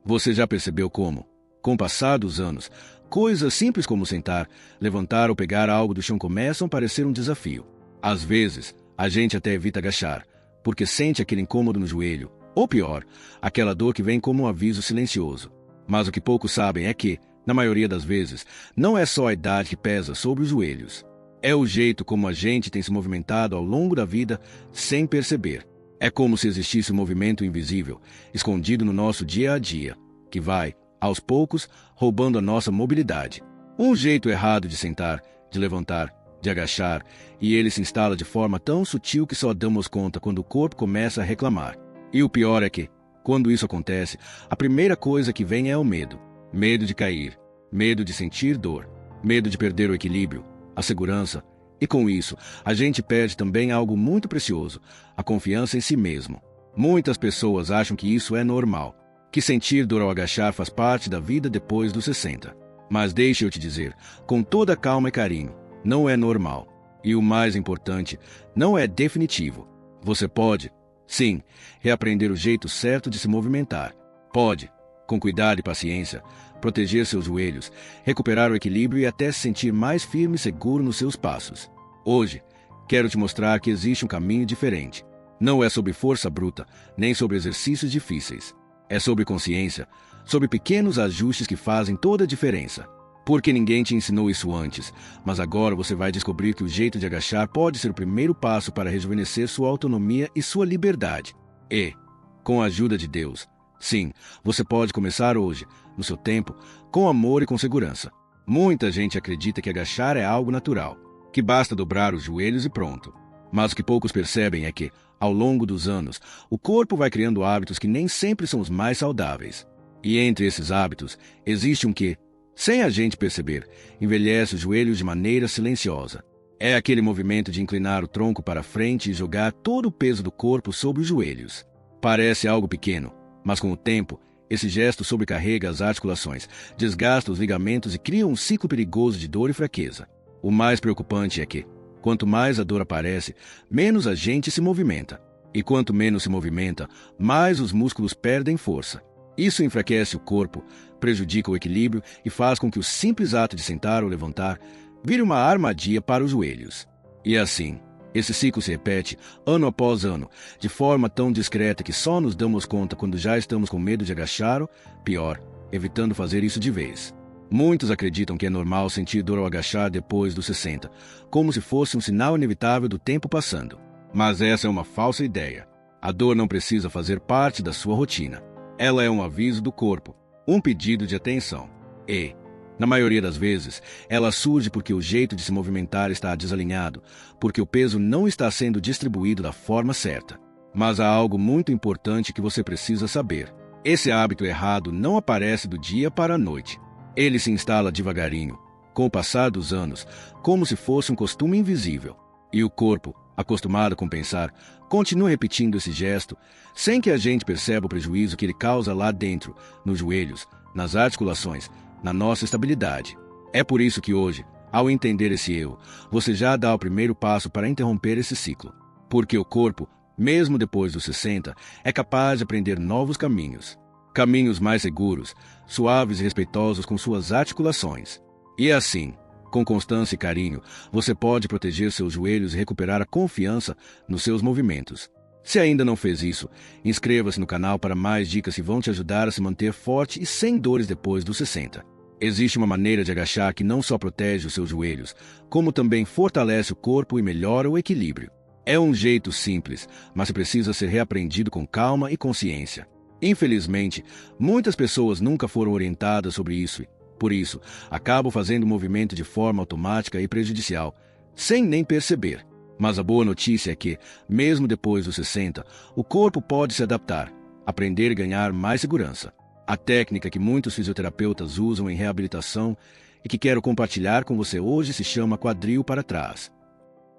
Você já percebeu como, com o passar dos anos, coisas simples como sentar, levantar ou pegar algo do chão começam a parecer um desafio? Às vezes, a gente até evita agachar, porque sente aquele incômodo no joelho, ou pior, aquela dor que vem como um aviso silencioso. Mas o que poucos sabem é que, na maioria das vezes, não é só a idade que pesa sobre os joelhos. É o jeito como a gente tem se movimentado ao longo da vida sem perceber. É como se existisse um movimento invisível, escondido no nosso dia a dia, que vai, aos poucos, roubando a nossa mobilidade. Um jeito errado de sentar, de levantar, de agachar, e ele se instala de forma tão sutil que só damos conta quando o corpo começa a reclamar. E o pior é que, quando isso acontece, a primeira coisa que vem é o medo. Medo de cair, medo de sentir dor, medo de perder o equilíbrio, a segurança. E com isso, a gente perde também algo muito precioso, a confiança em si mesmo. Muitas pessoas acham que isso é normal, que sentir dor ao agachar faz parte da vida depois dos 60. Mas deixe eu te dizer, com toda calma e carinho, não é normal. E o mais importante, não é definitivo. Você pode, sim, reaprender o jeito certo de se movimentar. Pode, com cuidado e paciência, proteger seus joelhos, recuperar o equilíbrio e até se sentir mais firme e seguro nos seus passos. Hoje, quero te mostrar que existe um caminho diferente. Não é sobre força bruta, nem sobre exercícios difíceis. É sobre consciência, sobre pequenos ajustes que fazem toda a diferença. Porque ninguém te ensinou isso antes, mas agora você vai descobrir que o jeito de agachar pode ser o primeiro passo para rejuvenescer sua autonomia e sua liberdade. E, com a ajuda de Deus, sim, você pode começar hoje, no seu tempo, com amor e com segurança. Muita gente acredita que agachar é algo natural, que basta dobrar os joelhos e pronto. Mas o que poucos percebem é que, ao longo dos anos, o corpo vai criando hábitos que nem sempre são os mais saudáveis. E entre esses hábitos, existe um que, sem a gente perceber, envelhece os joelhos de maneira silenciosa. É aquele movimento de inclinar o tronco para frente e jogar todo o peso do corpo sobre os joelhos. Parece algo pequeno, mas com o tempo, esse gesto sobrecarrega as articulações, desgasta os ligamentos e cria um ciclo perigoso de dor e fraqueza. O mais preocupante é que, quanto mais a dor aparece, menos a gente se movimenta. E quanto menos se movimenta, mais os músculos perdem força. Isso enfraquece o corpo, prejudica o equilíbrio e faz com que o simples ato de sentar ou levantar vire uma armadilha para os joelhos. E assim, esse ciclo se repete ano após ano, de forma tão discreta que só nos damos conta quando já estamos com medo de agachar ou, pior, evitando fazer isso de vez. Muitos acreditam que é normal sentir dor ao agachar depois dos 60, como se fosse um sinal inevitável do tempo passando. Mas essa é uma falsa ideia. A dor não precisa fazer parte da sua rotina. Ela é um aviso do corpo, um pedido de atenção. E, na maioria das vezes, ela surge porque o jeito de se movimentar está desalinhado, porque o peso não está sendo distribuído da forma certa. Mas há algo muito importante que você precisa saber. Esse hábito errado não aparece do dia para a noite. Ele se instala devagarinho, com o passar dos anos, como se fosse um costume invisível. E o corpo, acostumado a compensar, continua repetindo esse gesto, sem que a gente perceba o prejuízo que ele causa lá dentro, nos joelhos, nas articulações, na nossa estabilidade. É por isso que hoje, ao entender esse erro, você já dá o primeiro passo para interromper esse ciclo. Porque o corpo, mesmo depois dos 60, é capaz de aprender novos caminhos. Caminhos mais seguros, suaves e respeitosos com suas articulações. E assim, com constância e carinho, você pode proteger seus joelhos e recuperar a confiança nos seus movimentos. Se ainda não fez isso, inscreva-se no canal para mais dicas que vão te ajudar a se manter forte e sem dores depois dos 60. Existe uma maneira de agachar que não só protege os seus joelhos, como também fortalece o corpo e melhora o equilíbrio. É um jeito simples, mas precisa ser reaprendido com calma e consciência. Infelizmente, muitas pessoas nunca foram orientadas sobre isso e, por isso, acabam fazendo o movimento de forma automática e prejudicial, sem nem perceber. Mas a boa notícia é que, mesmo depois dos 60, o corpo pode se adaptar, aprender e ganhar mais segurança. A técnica que muitos fisioterapeutas usam em reabilitação e que quero compartilhar com você hoje se chama quadril para trás.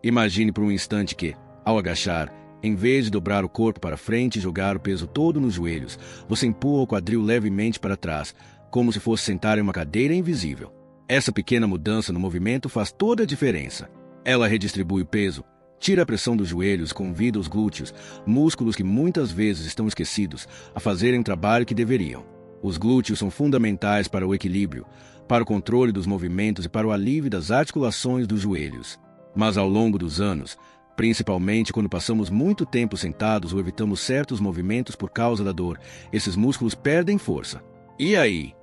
Imagine por um instante que, ao agachar, em vez de dobrar o corpo para frente e jogar o peso todo nos joelhos, você empurra o quadril levemente para trás, como se fosse sentar em uma cadeira invisível. Essa pequena mudança no movimento faz toda a diferença. Ela redistribui o peso, tira a pressão dos joelhos e convida os glúteos, músculos que muitas vezes estão esquecidos, a fazerem o trabalho que deveriam. Os glúteos são fundamentais para o equilíbrio, para o controle dos movimentos e para o alívio das articulações dos joelhos. Mas ao longo dos anos, principalmente quando passamos muito tempo sentados ou evitamos certos movimentos por causa da dor, esses músculos perdem força. E aí?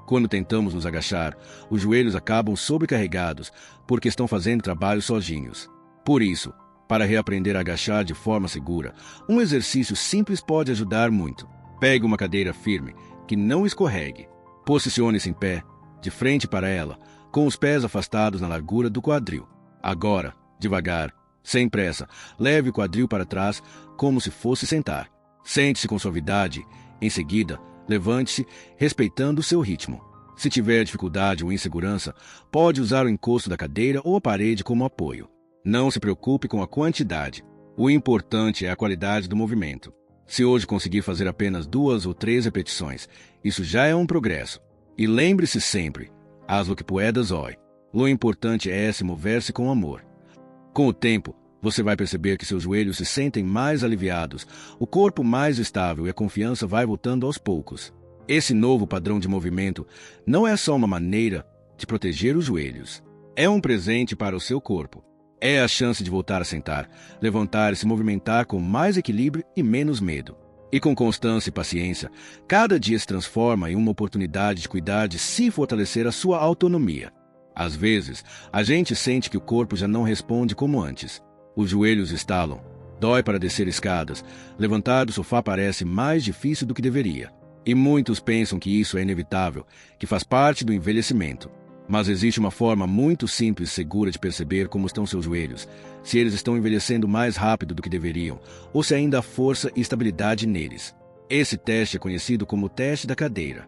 Quando tentamos nos agachar, os joelhos acabam sobrecarregados porque estão fazendo trabalho sozinhos. Por isso, para reaprender a agachar de forma segura, um exercício simples pode ajudar muito. Pegue uma cadeira firme, que não escorregue. Posicione-se em pé, de frente para ela, com os pés afastados na largura do quadril. Agora, devagar, sem pressa, leve o quadril para trás como se fosse sentar. Sente-se com suavidade. Em seguida, levante-se, respeitando o seu ritmo. Se tiver dificuldade ou insegurança, pode usar o encosto da cadeira ou a parede como apoio. Não se preocupe com a quantidade. O importante é a qualidade do movimento. Se hoje conseguir fazer apenas 2 ou 3 repetições, isso já é um progresso. E lembre-se sempre, haz lo que puedas hoy. O importante é se mover-se com amor. Com o tempo, você vai perceber que seus joelhos se sentem mais aliviados, o corpo mais estável e a confiança vai voltando aos poucos. Esse novo padrão de movimento não é só uma maneira de proteger os joelhos. É um presente para o seu corpo. É a chance de voltar a sentar, levantar e se movimentar com mais equilíbrio e menos medo. E com constância e paciência, cada dia se transforma em uma oportunidade de cuidar de si e fortalecer a sua autonomia. Às vezes, a gente sente que o corpo já não responde como antes. Os joelhos estalam, dói para descer escadas, levantar do sofá parece mais difícil do que deveria. E muitos pensam que isso é inevitável, que faz parte do envelhecimento. Mas existe uma forma muito simples e segura de perceber como estão seus joelhos, se eles estão envelhecendo mais rápido do que deveriam, ou se ainda há força e estabilidade neles. Esse teste é conhecido como o teste da cadeira.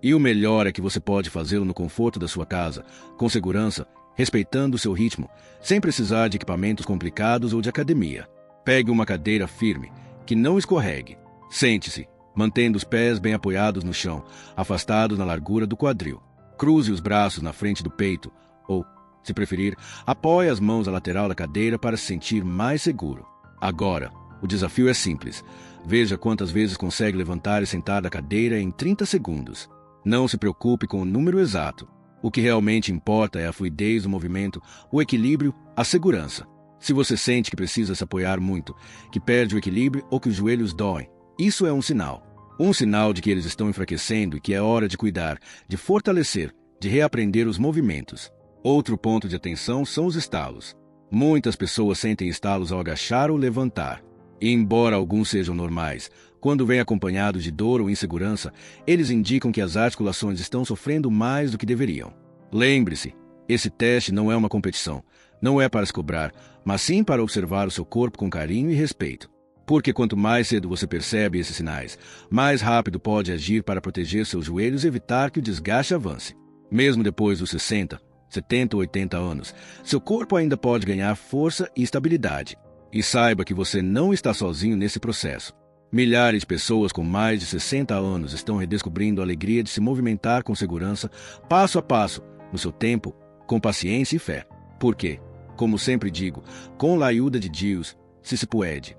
E o melhor é que você pode fazê-lo no conforto da sua casa, com segurança, respeitando o seu ritmo, sem precisar de equipamentos complicados ou de academia. Pegue uma cadeira firme, que não escorregue. Sente-se, mantendo os pés bem apoiados no chão, afastados na largura do quadril. Cruze os braços na frente do peito, ou, se preferir, apoie as mãos à lateral da cadeira para se sentir mais seguro. Agora, o desafio é simples. Veja quantas vezes consegue levantar e sentar da cadeira em 30 segundos. Não se preocupe com o número exato. O que realmente importa é a fluidez do movimento, o equilíbrio, a segurança. Se você sente que precisa se apoiar muito, que perde o equilíbrio ou que os joelhos doem, isso é um sinal. Um sinal de que eles estão enfraquecendo e que é hora de cuidar, de fortalecer, de reaprender os movimentos. Outro ponto de atenção são os estalos. Muitas pessoas sentem estalos ao agachar ou levantar. E embora alguns sejam normais, quando vêm acompanhados de dor ou insegurança, eles indicam que as articulações estão sofrendo mais do que deveriam. Lembre-se, esse teste não é uma competição, não é para se cobrar, mas sim para observar o seu corpo com carinho e respeito. Porque quanto mais cedo você percebe esses sinais, mais rápido pode agir para proteger seus joelhos e evitar que o desgaste avance. Mesmo depois dos 60, 70 ou 80 anos, seu corpo ainda pode ganhar força e estabilidade. E saiba que você não está sozinho nesse processo. Milhares de pessoas com mais de 60 anos estão redescobrindo a alegria de se movimentar com segurança, passo a passo, no seu tempo, com paciência e fé. Porque, como sempre digo, com a ajuda de Deus, se puede.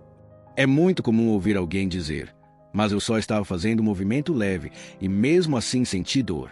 É muito comum ouvir alguém dizer, mas eu só estava fazendo um movimento leve e mesmo assim senti dor.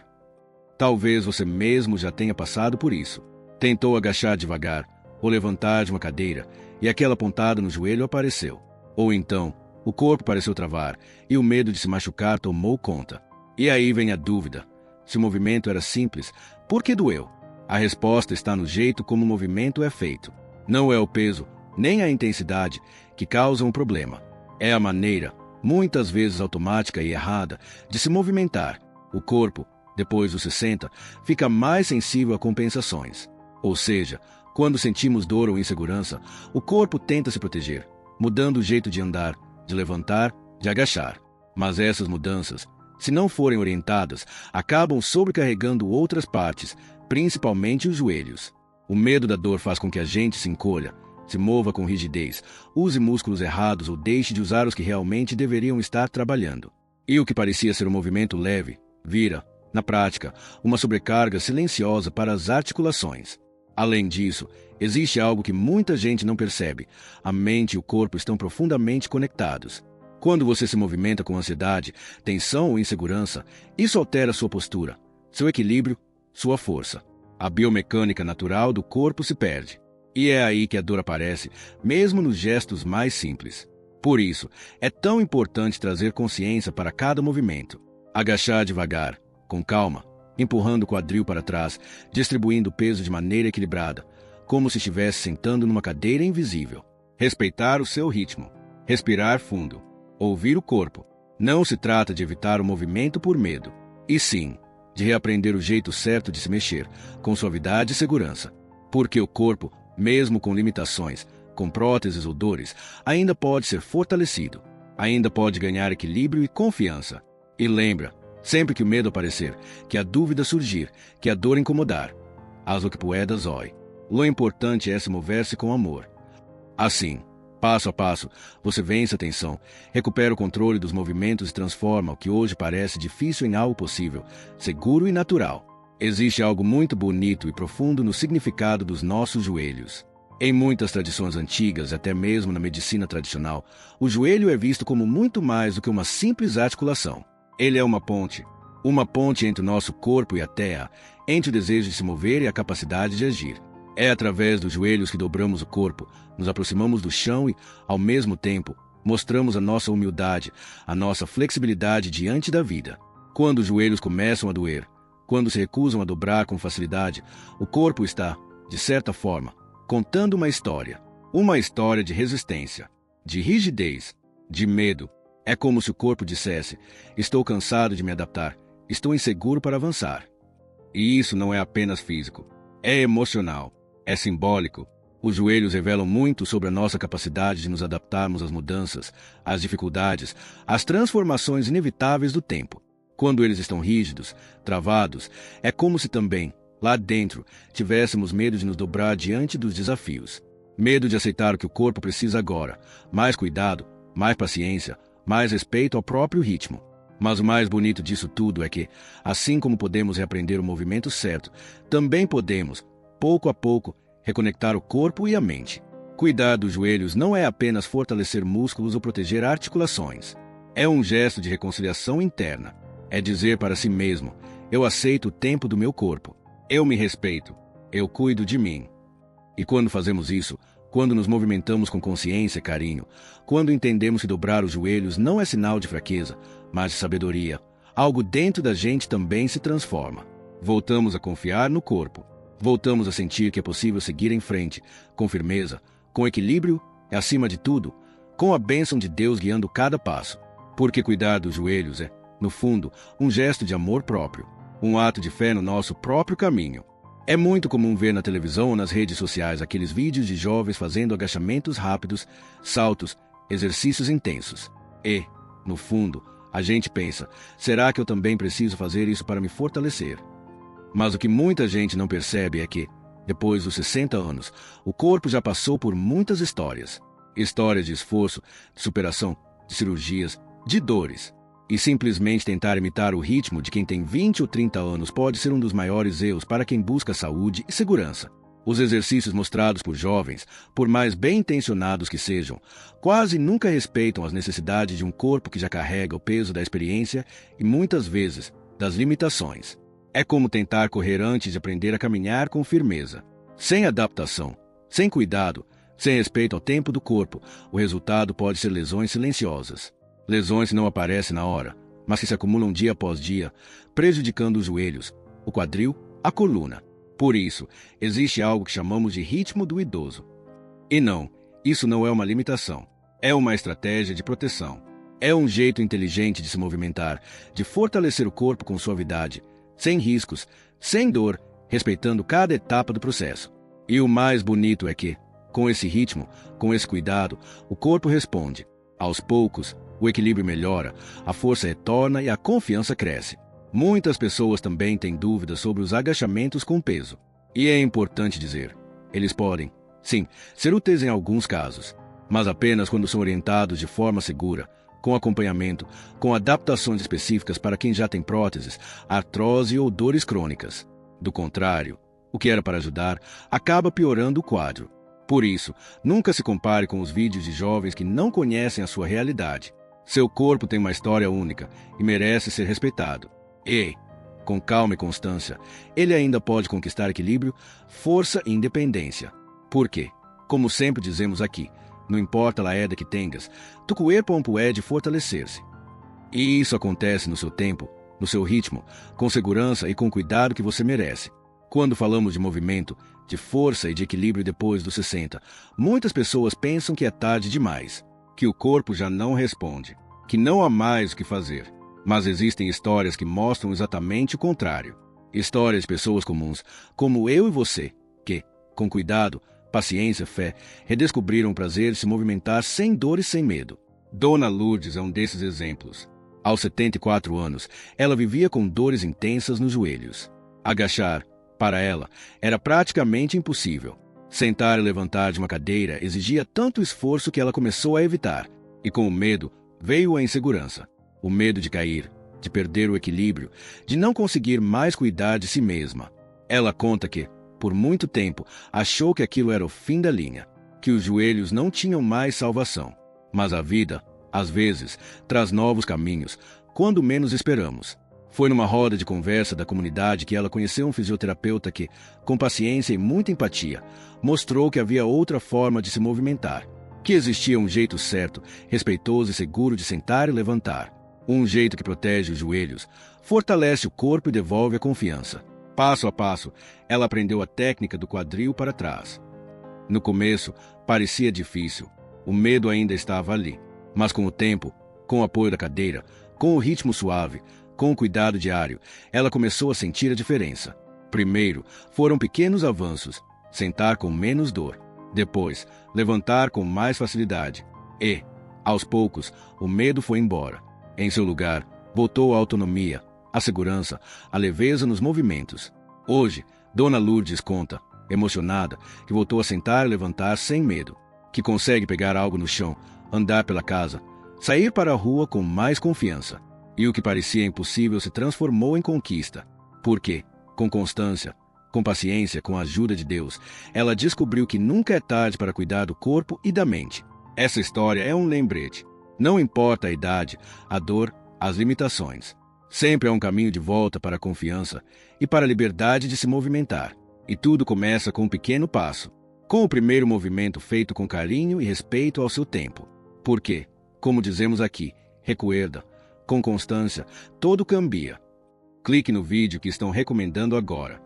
Talvez você mesmo já tenha passado por isso. Tentou agachar devagar ou levantar de uma cadeira e aquela pontada no joelho apareceu. Ou então, o corpo pareceu travar e o medo de se machucar tomou conta. E aí vem a dúvida. Se o movimento era simples, por que doeu? A resposta está no jeito como o movimento é feito. Não é o peso, nem a intensidade que causam o problema. É a maneira, muitas vezes automática e errada, de se movimentar. O corpo, depois dos 60, fica mais sensível a compensações. Ou seja, quando sentimos dor ou insegurança, o corpo tenta se proteger, mudando o jeito de andar, de levantar, de agachar. Mas essas mudanças, se não forem orientadas, acabam sobrecarregando outras partes, principalmente os joelhos. O medo da dor faz com que a gente se encolha, se mova com rigidez, use músculos errados ou deixe de usar os que realmente deveriam estar trabalhando. E o que parecia ser um movimento leve, vira, na prática, uma sobrecarga silenciosa para as articulações. Além disso, existe algo que muita gente não percebe. A mente e o corpo estão profundamente conectados. Quando você se movimenta com ansiedade, tensão ou insegurança, isso altera sua postura, seu equilíbrio, sua força. A biomecânica natural do corpo se perde. E é aí que a dor aparece, mesmo nos gestos mais simples. Por isso, é tão importante trazer consciência para cada movimento. Agachar devagar, com calma, empurrando o quadril para trás, distribuindo o peso de maneira equilibrada, como se estivesse sentando numa cadeira invisível. Respeitar o seu ritmo. Respirar fundo. Ouvir o corpo. Não se trata de evitar o movimento por medo, e sim, de reaprender o jeito certo de se mexer, com suavidade e segurança. Porque o corpo, mesmo com limitações, com próteses ou dores, ainda pode ser fortalecido, ainda pode ganhar equilíbrio e confiança. E lembra, sempre que o medo aparecer, que a dúvida surgir, que a dor incomodar, haz o que puedas hoy. O importante é se mover-se com amor. Assim, passo a passo, você vence a tensão, recupera o controle dos movimentos e transforma o que hoje parece difícil em algo possível, seguro e natural. Existe algo muito bonito e profundo no significado dos nossos joelhos. Em muitas tradições antigas, até mesmo na medicina tradicional, o joelho é visto como muito mais do que uma simples articulação. Ele é uma ponte entre o nosso corpo e a terra, entre o desejo de se mover e a capacidade de agir. É através dos joelhos que dobramos o corpo, nos aproximamos do chão e, ao mesmo tempo, mostramos a nossa humildade, a nossa flexibilidade diante da vida. Quando os joelhos começam a doer, quando se recusam a dobrar com facilidade, o corpo está, de certa forma, contando uma história de resistência, de rigidez, de medo. É como se o corpo dissesse: estou cansado de me adaptar, estou inseguro para avançar. E isso não é apenas físico, é emocional, é simbólico. Os joelhos revelam muito sobre a nossa capacidade de nos adaptarmos às mudanças, às dificuldades, às transformações inevitáveis do tempo. Quando eles estão rígidos, travados, é como se também, lá dentro, tivéssemos medo de nos dobrar diante dos desafios. Medo de aceitar o que o corpo precisa agora, mais cuidado, mais paciência, mais respeito ao próprio ritmo. Mas o mais bonito disso tudo é que, assim como podemos reaprender o movimento certo, também podemos, pouco a pouco, reconectar o corpo e a mente. Cuidar dos joelhos não é apenas fortalecer músculos ou proteger articulações. É um gesto de reconciliação interna. É dizer para si mesmo: eu aceito o tempo do meu corpo. Eu me respeito. Eu cuido de mim. E quando fazemos isso, quando nos movimentamos com consciência e carinho, quando entendemos que dobrar os joelhos não é sinal de fraqueza, mas de sabedoria, algo dentro da gente também se transforma. Voltamos a confiar no corpo. Voltamos a sentir que é possível seguir em frente, com firmeza, com equilíbrio e, acima de tudo, com a bênção de Deus guiando cada passo. Porque cuidar dos joelhos é, no fundo, um gesto de amor próprio, um ato de fé no nosso próprio caminho. É muito comum ver na televisão ou nas redes sociais aqueles vídeos de jovens fazendo agachamentos rápidos, saltos, exercícios intensos. E, no fundo, a gente pensa: será que eu também preciso fazer isso para me fortalecer? Mas o que muita gente não percebe é que, depois dos 60 anos, o corpo já passou por muitas histórias. Histórias de esforço, de superação, de cirurgias, de dores. E simplesmente tentar imitar o ritmo de quem tem 20 ou 30 anos pode ser um dos maiores erros para quem busca saúde e segurança. Os exercícios mostrados por jovens, por mais bem-intencionados que sejam, quase nunca respeitam as necessidades de um corpo que já carrega o peso da experiência e, muitas vezes, das limitações. É como tentar correr antes de aprender a caminhar com firmeza. Sem adaptação, sem cuidado, sem respeito ao tempo do corpo, o resultado pode ser lesões silenciosas. Lesões que não aparecem na hora, mas que se acumulam dia após dia, prejudicando os joelhos, o quadril, a coluna. Por isso, existe algo que chamamos de ritmo do idoso. E não, isso não é uma limitação. É uma estratégia de proteção. É um jeito inteligente de se movimentar, de fortalecer o corpo com suavidade, sem riscos, sem dor, respeitando cada etapa do processo. E o mais bonito é que, com esse ritmo, com esse cuidado, o corpo responde. Aos poucos, o equilíbrio melhora, a força retorna e a confiança cresce. Muitas pessoas também têm dúvidas sobre os agachamentos com peso. E é importante dizer, eles podem, sim, ser úteis em alguns casos, mas apenas quando são orientados de forma segura, com acompanhamento, com adaptações específicas para quem já tem próteses, artrose ou dores crônicas. Do contrário, o que era para ajudar acaba piorando o quadro. Por isso, nunca se compare com os vídeos de jovens que não conhecem a sua realidade. Seu corpo tem uma história única e merece ser respeitado. E, com calma e constância, ele ainda pode conquistar equilíbrio, força e independência. Porque, como sempre dizemos aqui, não importa a edad que tenhas, tu cuerpo puede fortalecer-se. E isso acontece no seu tempo, no seu ritmo, com segurança e com cuidado que você merece. Quando falamos de movimento, de força e de equilíbrio depois dos 60, muitas pessoas pensam que é tarde demais, que o corpo já não responde, que não há mais o que fazer. Mas existem histórias que mostram exatamente o contrário. Histórias de pessoas comuns, como eu e você, que, com cuidado, paciência, fé, redescobriram o prazer de se movimentar sem dor e sem medo. Dona Lourdes é um desses exemplos. Aos 74 anos, ela vivia com dores intensas nos joelhos. Agachar, para ela, era praticamente impossível. Sentar e levantar de uma cadeira exigia tanto esforço que ela começou a evitar. E com o medo, veio a insegurança. O medo de cair, de perder o equilíbrio, de não conseguir mais cuidar de si mesma. Ela conta que, por muito tempo, achou que aquilo era o fim da linha, que os joelhos não tinham mais salvação. Mas a vida, às vezes, traz novos caminhos, quando menos esperamos. Foi numa roda de conversa da comunidade que ela conheceu um fisioterapeuta que, com paciência e muita empatia, mostrou que havia outra forma de se movimentar, que existia um jeito certo, respeitoso e seguro de sentar e levantar. Um jeito que protege os joelhos, fortalece o corpo e devolve a confiança. Passo a passo, ela aprendeu a técnica do quadril para trás. No começo, parecia difícil. O medo ainda estava ali. Mas com o tempo, com o apoio da cadeira, com o ritmo suave, com o cuidado diário, ela começou a sentir a diferença. Primeiro, foram pequenos avanços. Sentar com menos dor. Depois, levantar com mais facilidade. E, aos poucos, o medo foi embora. Em seu lugar, voltou a autonomia, a segurança, a leveza nos movimentos. Hoje, Dona Lourdes conta, emocionada, que voltou a sentar e levantar sem medo, que consegue pegar algo no chão, andar pela casa, sair para a rua com mais confiança. E o que parecia impossível se transformou em conquista. Porque, com constância, com paciência, com a ajuda de Deus, ela descobriu que nunca é tarde para cuidar do corpo e da mente. Essa história é um lembrete. Não importa a idade, a dor, as limitações. Sempre há um caminho de volta para a confiança e para a liberdade de se movimentar. E tudo começa com um pequeno passo, com o primeiro movimento feito com carinho e respeito ao seu tempo. Porque, como dizemos aqui, recuerda, com constância, todo cambia. Clique no vídeo que estão recomendando agora.